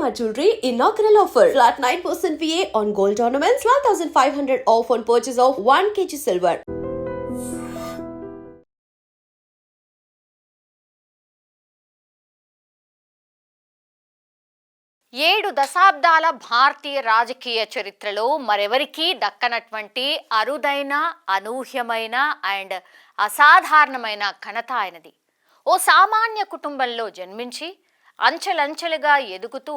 Shalimar Jewelry inaugural offer. Flat 9% VA on gold ornaments, 12,500 off on purchase of 1 kg silver. ఏడు దశాబ్దాల భారతీయ రాజకీయ చరిత్రలో మరెవరికీ దక్కనటువంటి అరుదైన, అనూహ్యమైన అండ్ అసాధారణమైన ఘనత ఆయనది. ఓ సామాన్య కుటుంబంలో జన్మించి అంచెలంచెలుగా ఎదుగుతూ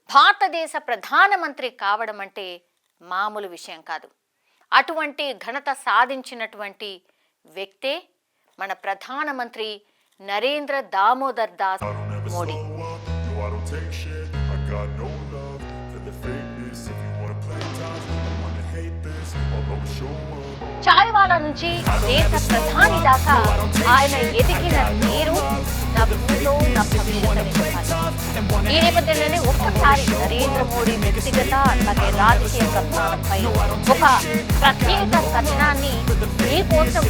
భారతదేశ ప్రధానమంత్రి కావడం అంటే మామూలు విషయం కాదు. అటువంటి ఘనత సాధించినటువంటి వ్యక్తే మన ప్రధానమంత్రి Narendra Damodar Das Modi. Got no love for the fakeness. If you wanna play tough, you wanna hate this, I'll always show up. Chaiwala నుంచి దేశ ప్రధాని దాకా ఆయన ఎదిగిన తీరు నవ్వులో నవ్వులని చెప్పాలి. ఈ నేపథ్యంలోనే ఒక్కసారి నరేంద్ర మోడీ వ్యక్తిగత అలాగే రాజకీయ ప్రస్థానంపై ఒక ప్రత్యేక కథనాన్ని మీకోసం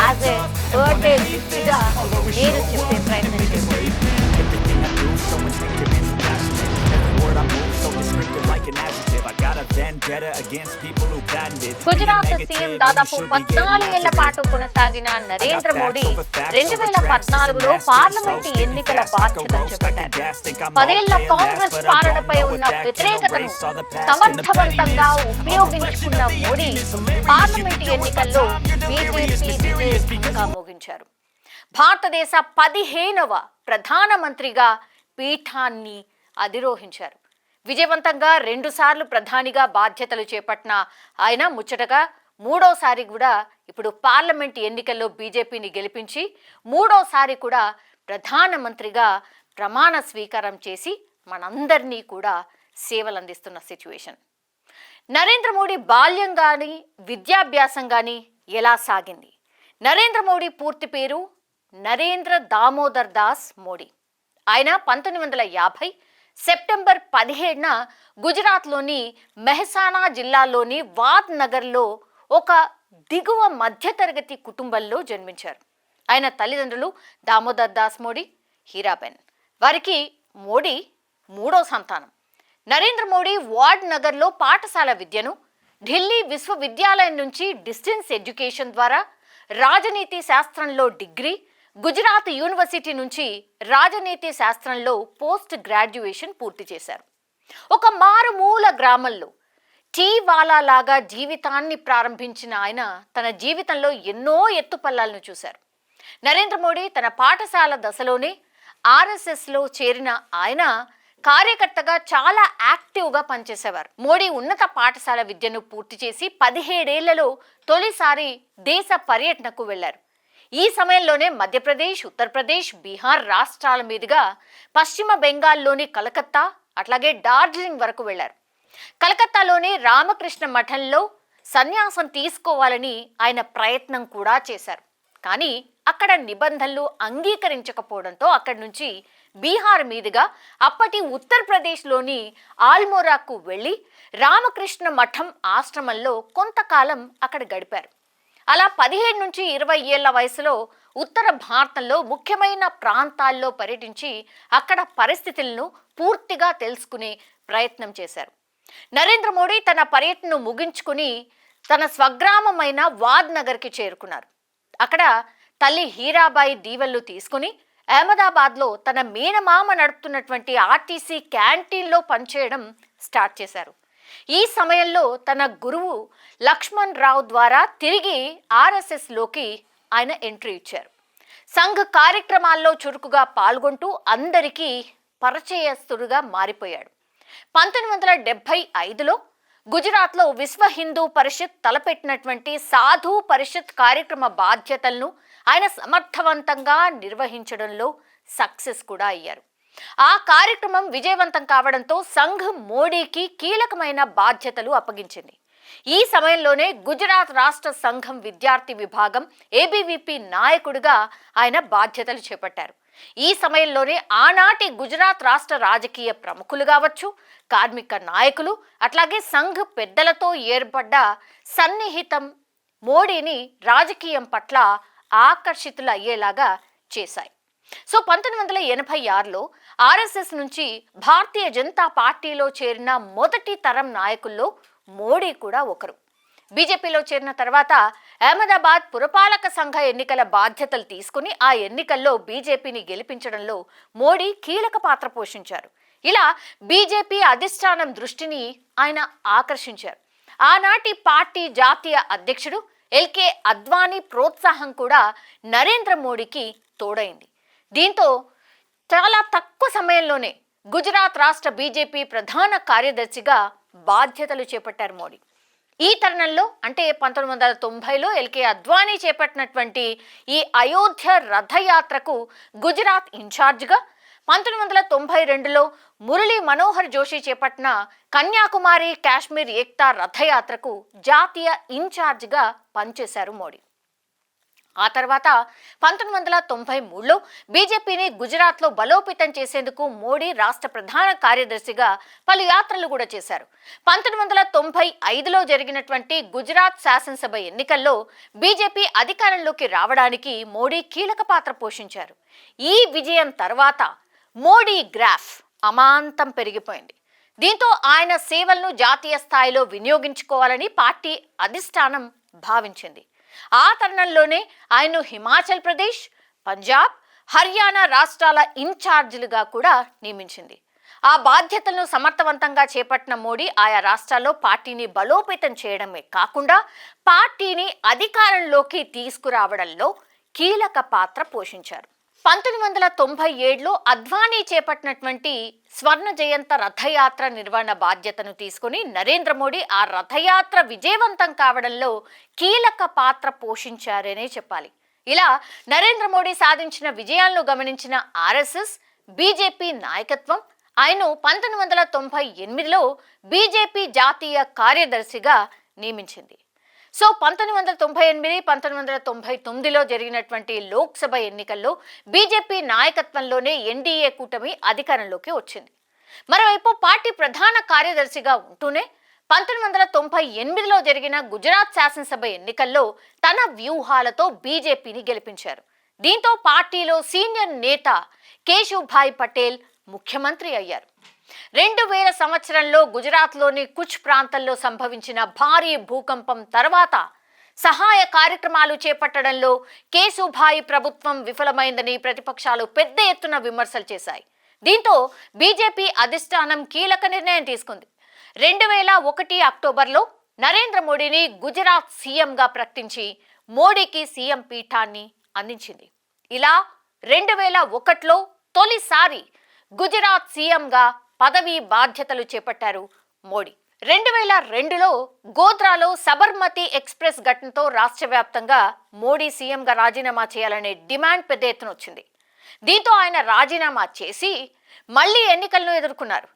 యాజ్ ఏ బర్త్డే గిఫ్ట్గా నేను చెప్పే ప్రయత్నం చేస్తాను. గుజరాత్ సీఎం దాదాపు 14 ఏళ్ల పాటు కొనసాగిన నరేంద్ర మోడీ 2014లో పార్లమెంటు ఎన్నికల బాధ్యతలు చేపట్టారు. 10 ఏళ్ల కాంగ్రెస్ పాలనపై ఉన్న వ్యతిరేకతను సమర్థవంతంగా ఉపయోగించుకున్న మోడీ పార్లమెంటు ఎన్నికల్లో బీజేపీ విజయంగా మోగించారు. భారతదేశ 15వ ప్రధానమంత్రిగా పీఠాన్ని అధిరోహించారు. విజయవంతంగా 2 సార్లు ప్రధానిగా బాధ్యతలు చేపట్టిన ఆయన ముచ్చటగా 3వసారి కూడా ఇప్పుడు పార్లమెంట్ ఎన్నికల్లో బీజేపీని గెలిపించి 3వసారి కూడా ప్రధానమంత్రిగా ప్రమాణ స్వీకారం చేసి మనందరినీ కూడా సేవలు అందిస్తున్న సిచ్యువేషన్. నరేంద్ర మోడీ బాల్యం కానీ విద్యాభ్యాసం కానీ ఎలా సాగింది? నరేంద్ర మోడీ పూర్తి పేరు నరేంద్ర దామోదర్ దాస్ మోడీ. ఆయన 1950 సెప్టెంబర్ 17న గుజరాత్లోని మెహసానా జిల్లాలోని వాద్ నగర్లో ఒక దిగువ మధ్యతరగతి కుటుంబంలో జన్మించారు. ఆయన తల్లిదండ్రులు దామోదర్ దాస్ మోడీ, హీరాబెన్. వారికి మోడీ 3వ సంతానం. నరేంద్ర మోడీ వాడ్ నగర్లో పాఠశాల విద్యను, ఢిల్లీ విశ్వవిద్యాలయం నుంచి డిస్టెన్స్ ఎడ్యుకేషన్ ద్వారా రాజనీతి శాస్త్రంలో డిగ్రీ, గుజరాత్ యూనివర్సిటీ నుంచి రాజనీతి శాస్త్రంలో పోస్ట్ గ్రాడ్యుయేషన్ పూర్తి చేశారు. ఒక మారుమూల గ్రామంలో టీ వాలా లాగా జీవితాన్ని ప్రారంభించిన ఆయన తన జీవితంలో ఎన్నో ఎత్తుపల్లాలను చూశారు. నరేంద్ర మోడీ తన పాఠశాల దశలోనే ఆర్ఎస్ఎస్లో చేరిన ఆయన కార్యకర్తగా చాలా యాక్టివ్గా పనిచేసేవారు. మోడీ ఉన్నత పాఠశాల విద్యను పూర్తి చేసి 17 ఏళ్లలో తొలిసారి దేశ పర్యటనకు వెళ్లారు. ఈ సమయంలోనే మధ్యప్రదేశ్, ఉత్తరప్రదేశ్, బీహార్ రాష్ట్రాల మీదుగా పశ్చిమ బెంగాల్లోని కలకత్తా అట్లాగే డార్జిలింగ్ వరకు వెళ్లారు. కలకత్తాలోని రామకృష్ణ మఠంలో సన్యాసం తీసుకోవాలని ఆయన ప్రయత్నం కూడా చేశారు. కానీ అక్కడ నిబంధనలు అంగీకరించకపోవడంతో అక్కడి నుంచి బీహార్ మీదుగా అప్పటి ఉత్తరప్రదేశ్లోని ఆల్మోరాకు వెళ్ళి రామకృష్ణ మఠం ఆశ్రమంలో కొంతకాలం అక్కడ గడిపారు. అలా 17 నుంచి 20 ఏళ్ల వయసులో ఉత్తర భారతంలో ముఖ్యమైన ప్రాంతాల్లో పర్యటించి అక్కడ పరిస్థితులను పూర్తిగా తెలుసుకునే ప్రయత్నం చేశారు. నరేంద్ర మోడీ తన పర్యటనను ముగించుకుని తన స్వగ్రామమైన వాద్ నగర్కి చేరుకున్నారు. అక్కడ తల్లి హీరాబాయి దీవెనలు తీసుకుని అహ్మదాబాద్లో తన మేనమామ నడుపుతున్నటువంటి ఆర్టీసీ క్యాంటీన్లో పనిచేయడం స్టార్ట్ చేశారు. ఈ సమయంలో తన గురువు లక్ష్మణ్ రావు ద్వారా తిరిగి ఆర్ఎస్ఎస్లోకి ఆయన ఎంట్రీ ఇచ్చారు. సంఘ్ కార్యక్రమాల్లో చురుకుగా పాల్గొంటూ అందరికీ పరిచయస్తుడుగా మారిపోయాడు. 1975లో గుజరాత్లో విశ్వ హిందూ పరిషత్ తలపెట్టినటువంటి సాధు పరిషత్ కార్యక్రమ బాధ్యతలను ఆయన సమర్థవంతంగా నిర్వహించడంలో సక్సెస్ కూడా అయ్యారు. ఆ కార్యక్రమం విజయవంతం కావడంతో సంఘ్ మోడీకి కీలకమైన బాధ్యతలు అప్పగించింది. ఈ సమయంలోనే గుజరాత్ రాష్ట్ర సంఘం విద్యార్థి విభాగం ఏబీవీపీ నాయకుడిగా ఆయన బాధ్యతలు చేపట్టారు. ఈ సమయంలోనే ఆనాటి గుజరాత్ రాష్ట్ర రాజకీయ ప్రముఖులు కావచ్చు, కార్మిక నాయకులు అట్లాగే సంఘ్ పెద్దలతో ఏర్పడ్డ సన్నిహితం మోడీని రాజకీయం పట్ల ఆకర్షితులయ్యేలాగా చేశాయి. సో 1986లో ఆర్ఎస్ఎస్ నుంచి భారతీయ జనతా పార్టీలో చేరిన మొదటి తరం నాయకుల్లో మోడీ కూడా ఒకరు. బీజేపీలో చేరిన తర్వాత అహ్మదాబాద్ పురపాలక సంఘ ఎన్నికల బాధ్యతలు తీసుకుని ఆ ఎన్నికల్లో బీజేపీని గెలిపించడంలో మోడీ కీలక పాత్ర పోషించారు. ఇలా బీజేపీ అధిష్టానం దృష్టిని ఆయన ఆకర్షించారు. ఆనాటి పార్టీ జాతీయ అధ్యక్షుడు ఎల్కే అద్వానీ ప్రోత్సాహం కూడా నరేంద్ర మోడీకి తోడైంది. దీంతో చాలా తక్కువ సమయంలోనే గుజరాత్ రాష్ట్ర బీజేపీ ప్రధాన కార్యదర్శిగా బాధ్యతలు చేపట్టారు మోడీ. ఈ తరుణంలో అంటే 1990లో ఎల్కే అద్వానీ చేపట్టినటువంటి ఈ అయోధ్య రథయాత్రకు గుజరాత్ ఇన్ఛార్జిగా, 1992లో మురళీ మనోహర్ జోషి చేపట్టిన కన్యాకుమారి కాశ్మీర్ ఏక్తా రథయాత్రకు జాతీయ ఇన్ఛార్జిగా పనిచేశారు మోడీ. ఆ తర్వాత 1993లో బీజేపీని గుజరాత్లో బలోపేతం చేసేందుకు మోడీ రాష్ట్ర ప్రధాన కార్యదర్శిగా పలు యాత్రలు కూడా చేశారు. 1995లో జరిగినటువంటి గుజరాత్ శాసనసభ ఎన్నికల్లో బీజేపీ అధికారంలోకి రావడానికి మోడీ కీలక పాత్ర పోషించారు. ఈ విజయం తర్వాత మోడీ గ్రాఫ్ అమాంతం పెరిగిపోయింది. దీంతో ఆయన సేవలను జాతీయ స్థాయిలో వినియోగించుకోవాలని పార్టీ అధిష్టానం భావించింది. ఆ తరుణంలోనే ఆయన్ను హిమాచల్ ప్రదేశ్, పంజాబ్, హర్యానా రాష్ట్రాల ఇన్ఛార్జీలుగా కూడా నియమించింది. ఆ బాధ్యతలను సమర్థవంతంగా చేపట్టిన మోడీ ఆయా రాష్ట్రాల్లో పార్టీని బలోపేతం చేయడమే కాకుండా పార్టీని అధికారంలోకి తీసుకురావడంలో కీలక పాత్ర పోషించారు. 1997లో అద్వానీ చేపట్టినటువంటి స్వర్ణ జయంత రథయాత్ర నిర్వహణ బాధ్యతను తీసుకుని నరేంద్ర మోడీ ఆ రథయాత్ర విజయవంతం కావడంలో కీలక పాత్ర పోషించారనే చెప్పాలి. ఇలా నరేంద్ర మోడీ సాధించిన విజయాలను గమనించిన ఆర్ఎస్ఎస్, బీజేపీ నాయకత్వం ఆయన్ను 1998లో బీజేపీ జాతీయ కార్యదర్శిగా నియమించింది. సో 1998, 1999లో జరిగినటువంటి లోక్సభ ఎన్నికల్లో బీజేపీ నాయకత్వంలోనే ఎన్డీఏ కూటమి అధికారంలోకి వచ్చింది. మరోవైపు పార్టీ ప్రధాన కార్యదర్శిగా ఉంటూనే 1998లో జరిగిన గుజరాత్ శాసనసభ ఎన్నికల్లో తన వ్యూహాలతో బీజేపీని గెలిపించారు. దీంతో పార్టీలో సీనియర్ నేత కేశుభాయ్ పటేల్ ముఖ్యమంత్రి అయ్యారు. 2000 సంవత్సరంలో గుజరాత్లోని కుచ్ ప్రాంతంలో సంభవించిన భారీ భూకంపం తర్వాత సహాయ కార్యక్రమాలు చేపట్టడంలో కేశుభాయ్ ప్రభుత్వం విఫలమైందని ప్రతిపక్షాలు పెద్ద ఎత్తున విమర్శలు చేశాయి. దీంతో బీజేపీ అధిష్టానం కీలక నిర్ణయం తీసుకుంది. 2001 అక్టోబర్లో నరేంద్ర మోడీని గుజరాత్ సీఎంగా ప్రకటించి మోడీకి సీఎం పీఠాన్ని అందించింది. ఇలా 2001లో తొలిసారి గుజరాత్ సీఎంగా పదవీ బాధ్యతలు చేపట్టారు మోడీ. 2002లో గోధ్రాలో సబర్మతి ఎక్స్ప్రెస్ ఘటనతో రాష్ట్ర వ్యాప్తంగా మోడీ సీఎంగా రాజీనామా చేయాలనే డిమాండ్ పెద్ద ఎత్తున వచ్చింది. దీంతో ఆయన రాజీనామా చేసి మళ్లీ ఎన్నికలను ఎదుర్కొన్నారు.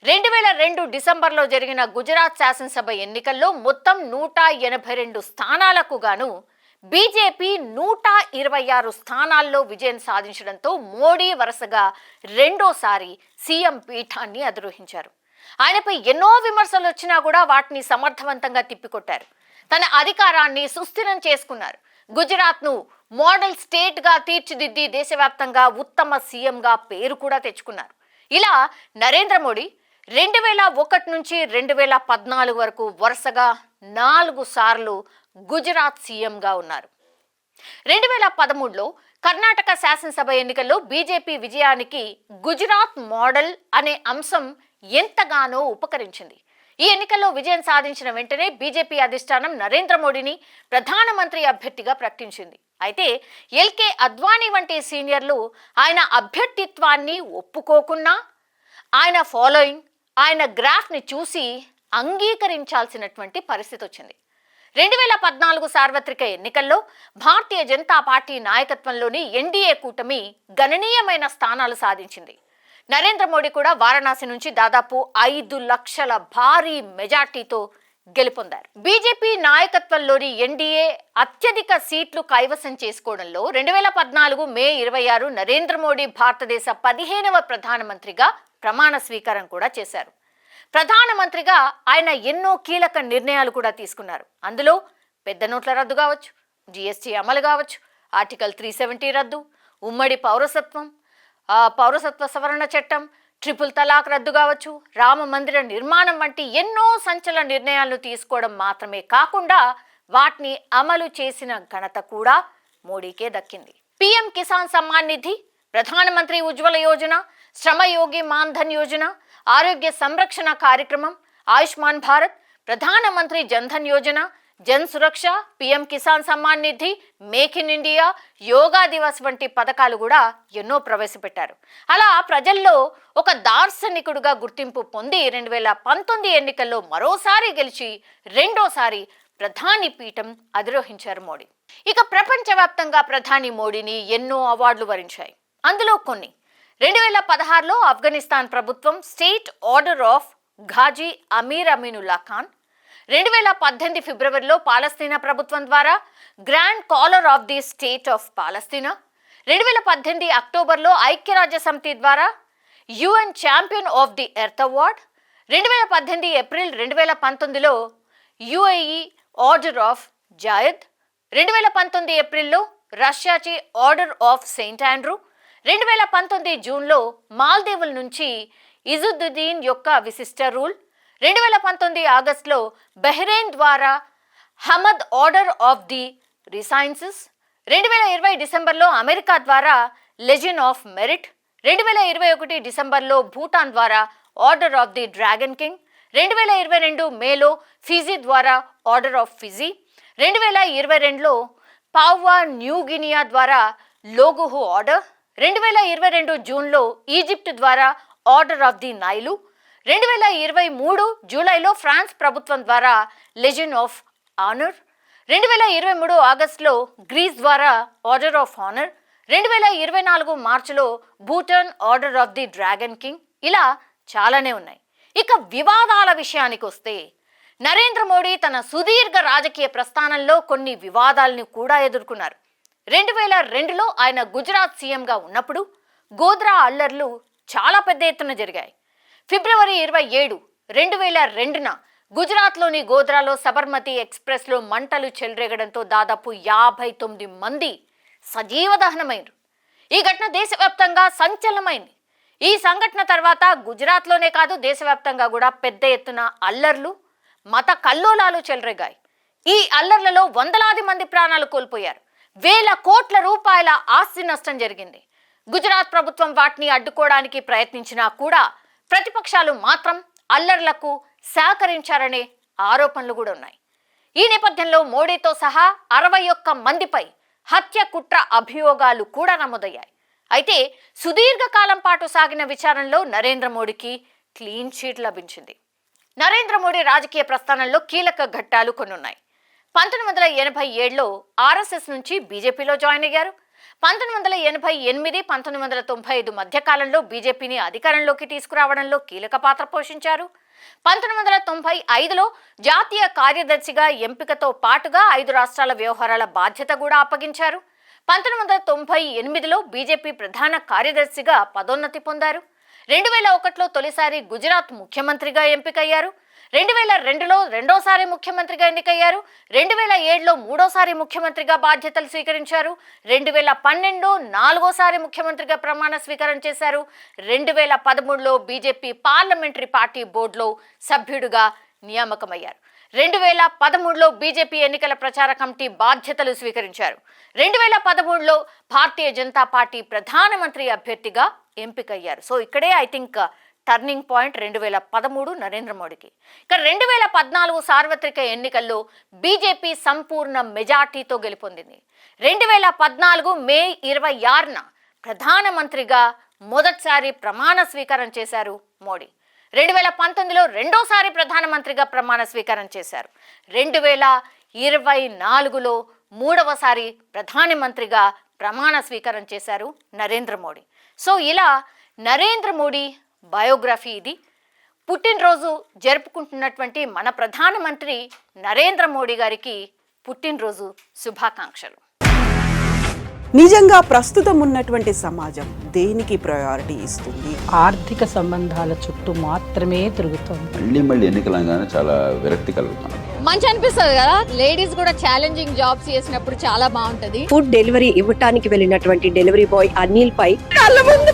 2002 డిసెంబర్లో జరిగిన గుజరాత్ శాసనసభ ఎన్నికల్లో మొత్తం 182 స్థానాలకు గాను బీజేపీ 126 స్థానాల్లో విజయం సాధించడంతో మోడీ వరుసగా రెండోసారి సీఎం పీఠాన్ని అధిరోహించారు. ఆయనపై ఎన్నో విమర్శలు వచ్చినా కూడా వాటిని సమర్థవంతంగా తిప్పికొట్టారు. తన అధికారాన్ని సుస్థిరం చేసుకున్నారు. గుజరాత్ను మోడల్ స్టేట్గా తీర్చిదిద్ది దేశవ్యాప్తంగా ఉత్తమ సీఎంగా పేరు కూడా తెచ్చుకున్నారు. ఇలా నరేంద్ర మోడీ 2001 నుంచి 2014 వరకు వరుసగా 4 సార్లు గుజరాత్ సీఎంగా ఉన్నారు. 2013లో కర్ణాటక శాసనసభ ఎన్నికల్లో బీజేపీ విజయానికి గుజరాత్ మోడల్ అనే అంశం ఎంతగానో ఉపకరించింది. ఈ ఎన్నికల్లో విజయం సాధించిన వెంటనే బీజేపీ అధిష్టానం నరేంద్ర మోడీని ప్రధానమంత్రి అభ్యర్థిగా ప్రకటించింది. అయితే ఎల్కే అద్వానీ వంటి సీనియర్లు ఆయన అభ్యర్థిత్వాన్ని ఒప్పుకోకున్నా ఆయన ఫాలోయింగ్, ఆయన గ్రాఫ్ని చూసి అంగీకరించాల్సినటువంటి పరిస్థితి వచ్చింది. 2014 సార్వత్రిక ఎన్నికల్లో భారతీయ జనతా పార్టీ నాయకత్వంలోని ఎన్డీఏ కూటమి గణనీయమైన స్థానాలు సాధించింది. నరేంద్ర మోడీ కూడా వారణాసి నుంచి దాదాపు 5 లక్షల భారీ మెజార్టీతో గెలుపొందారు. బీజేపీ నాయకత్వంలోని ఎన్డీఏ అత్యధిక సీట్లు కైవసం చేసుకోవడంలో 2014 మే 26 నరేంద్ర మోడీ భారతదేశ 15వ ప్రధానమంత్రిగా ప్రమాణ స్వీకారం కూడా చేశారు. ప్రధానమంత్రిగా ఆయన ఎన్నో కీలక నిర్ణయాలు కూడా తీసుకున్నారు. అందులో పెద్ద నోట్ల రద్దు కావచ్చు, జీఎస్టీ అమలు కావచ్చు, ఆర్టికల్ 370 రద్దు, ఉమ్మడి పౌరసత్వం, పౌరసత్వ సవరణ చట్టం, ట్రిపుల్ తలాక్ రద్దు కావచ్చు, రామ మందిర నిర్మాణం వంటి ఎన్నో సంచలన నిర్ణయాలను తీసుకోవడం మాత్రమే కాకుండా వాటిని అమలు చేసిన ఘనత కూడా మోడీకే దక్కింది. పీఎం కిసాన్ సమ్మాన్ నిధి, ప్రధానమంత్రి ఉజ్వల యోజన, శ్రమయోగి మాన్ధన్ యోజన, ఆరోగ్య సంరక్షణ కార్యక్రమం, ఆయుష్మాన్ భారత్, ప్రధానమంత్రి Jandhan Yojana, Jan Suraksha, PM Kisan Samman Nidhi, make in India, Yoga Divas వంటి పథకాలు కూడా ఎన్నో ప్రవేశపెట్టారు. అలా ప్రజల్లో ఒక దార్శనికుడుగా గుర్తింపు పొంది 2019 ఎన్నికల్లో మరోసారి గెలిచి రెండోసారి ప్రధాని పీఠం అధిరోహించారు మోడీ. ఇక ప్రపంచవ్యాప్తంగా ప్రధాని మోడీని ఎన్నో అవార్డులు వరించాయి. అందులో కొన్ని 2016లో ఆఫ్ఘనిస్తాన్ ప్రభుత్వం state order of Ghazi Amir Amanullah Khan, 2018 ఫిబ్రవరిలో పాలస్తీనా ప్రభుత్వం ద్వారా grand collar of the state of పాలస్తీనా, 2018 అక్టోబర్లో ఐక్యరాజ్య సమితి ద్వారా UN champion of the earth award, 2018 ఏప్రిల్ 2019లో యుఏఈ ఆర్డర్ ఆఫ్ జాయద్, 2019 ఏప్రిల్లో రష్యాచి ఆర్డర్ ఆఫ్ సెయింట్ ఆండ్రూ, 2019 జూన్లో మాల్దీవుల నుంచి ఇజుద్దీన్ యొక్క విశిష్ట రూల్, 2019 ఆగస్టులో బహ్రెయిన్ ద్వారా హమద్ ఆర్డర్ ఆఫ్ ది రిసైన్సెస్, 2020 డిసెంబర్లో అమెరికా ద్వారా లెజెండ్ ఆఫ్ మెరిట్, 2021 డిసెంబర్లో భూటాన్ ద్వారా order of the dragon king, 2022 మేలో ఫిజీ ద్వారా ఆర్డర్ ఆఫ్ ఫిజీ, 2022లో పావువా న్యూ గినియా ద్వారా లోగుహు ఆర్డర్, 2022 జూన్లో ఈజిప్ట్ ద్వారా ఆర్డర్ ఆఫ్ ది నైలు, 2023 జూలైలో ఫ్రాన్స్ ప్రభుత్వం ద్వారా లెజెండ్ ఆఫ్ ఆనర్, 2023 ఆగస్టులో గ్రీస్ ద్వారా ఆర్డర్ ఆఫ్ ఆనర్, 2024 మార్చిలో Bhutan order of the dragon king. ఇలా చాలానే ఉన్నాయి. ఇక వివాదాల విషయానికి వస్తే నరేంద్ర మోడీ తన సుదీర్ఘ రాజకీయ ప్రస్థానంలో కొన్ని వివాదాలను కూడా ఎదుర్కొన్నారు. 2002లో ఆయన గుజరాత్ సీఎంగా ఉన్నప్పుడు గోద్రా అల్లర్లు చాలా పెద్ద ఎత్తున జరిగాయి. ఫిబ్రవరి 27, 2002న గుజరాత్లోని గోద్రాలో సబర్మతి ఎక్స్ప్రెస్లో మంటలు చెలరేగడంతో దాదాపు 59 మంది సజీవ దహనమైనరు. ఈ ఘటన దేశవ్యాప్తంగా సంచలనమైంది. ఈ సంఘటన తర్వాత గుజరాత్లోనే కాదు దేశవ్యాప్తంగా కూడా పెద్ద ఎత్తున అల్లర్లు, మత కల్లోలాలు చెలరేగాయి. ఈ అల్లర్లలో వందలాది మంది ప్రాణాలు కోల్పోయారు. వేల కోట్ల రూపాయల ఆస్తి నష్టం జరిగింది. గుజరాత్ ప్రభుత్వం వాటిని అడ్డుకోవడానికి ప్రయత్నించినా కూడా ప్రతిపక్షాలు మాత్రం అల్లర్లకు సహకరించారనే ఆరోపణలు కూడా ఉన్నాయి. ఈ నేపథ్యంలో మోడీతో సహా 61 మందిపై హత్య కుట్ర అభియోగాలు కూడా నమోదయ్యాయి. అయితే సుదీర్ఘకాలం పాటు సాగిన విచారణలో నరేంద్ర మోడీకి క్లీన్ చిట్ లభించింది. నరేంద్ర మోడీ రాజకీయ ప్రస్థానంలో కీలక ఘట్టాలు కొన్ని ఉన్నాయి. 1987లో ఆర్ఎస్ఎస్ నుంచి బీజేపీలో జాయిన్ అయ్యారు. 1988, 1995 మధ్యకాలంలో బీజేపీని అధికారంలోకి తీసుకురావడంలో కీలక పాత్ర పోషించారు. 1995లో జాతీయ కార్యదర్శిగా ఎంపికతో పాటుగా 5 రాష్ట్రాల వ్యవహారాల బాధ్యత కూడా అప్పగించారు. 1998లో బీజేపీ ప్రధాన కార్యదర్శిగా పదోన్నతి పొందారు. 2001లో తొలిసారి గుజరాత్ ముఖ్యమంత్రిగా ఎంపికయ్యారు. 2002లో రెండోసారి ముఖ్యమంత్రిగా ఎన్నికయ్యారు. 2007లో మూడోసారి ముఖ్యమంత్రిగా బాధ్యతలు స్వీకరించారు. 2012లో నాలుగోసారి ముఖ్యమంత్రిగా ప్రమాణ స్వీకారం చేశారు. 2013లో బీజేపీ పార్లమెంటరీ పార్టీ బోర్డులో సభ్యుడిగా నియామకమయ్యారు. 2013లో బీజేపీ ఎన్నికల ప్రచార కమిటీ బాధ్యతలు స్వీకరించారు. 2013లో భారతీయ జనతా పార్టీ ప్రధానమంత్రి అభ్యర్థిగా ఎంపికయ్యారు. సో ఇక్కడే I think turning point 2013 Narendra మోడీకి. ఇక 2014 సార్వత్రిక ఎన్నికల్లో బీజేపీ సంపూర్ణ మెజార్టీతో గెలుపొందింది. 2014 మే 26న ప్రధానమంత్రిగా మొదటిసారి ప్రమాణ స్వీకారం చేశారు మోడీ. 2019లో రెండోసారి ప్రధానమంత్రిగా ప్రమాణ స్వీకారం చేశారు. 2024లో మూడవసారి ప్రధానమంత్రిగా ప్రమాణ స్వీకారం చేశారు నరేంద్ర మోడీ. సో ఇలా నరేంద్ర మోడీ బయోగ్రఫీ ఇది. పుట్టినరోజు జరుపుకుంటున్నటువంటి మన ప్రధానమంత్రి నరేంద్ర మోడీ గారికి పుట్టినరోజు శుభాకాంక్షలు. నిజంగా ప్రస్తుతం ఉన్నటువంటి సమాజం దేనికి ప్రయారిటీ ఇస్తుంది? ఆర్థిక సంబంధాల చుట్టూ మాత్రమే తిరుగుతోంది. మళ్ళీ ఎన్నికలంగానే చాలా విరక్తి కలుగుతాం. మంచి అనిపిస్తుంది కదా, లేడీస్ కూడా ఛాలెంజింగ్ జాబ్స్ చేసినప్పుడు చాలా బాగుంటది. ఫుడ్ డెలివరీ ఇవ్వటానికి వెళ్ళినటువంటి డెలివరీ బాయ్ అనిల్ పై కళ్ళ ముందు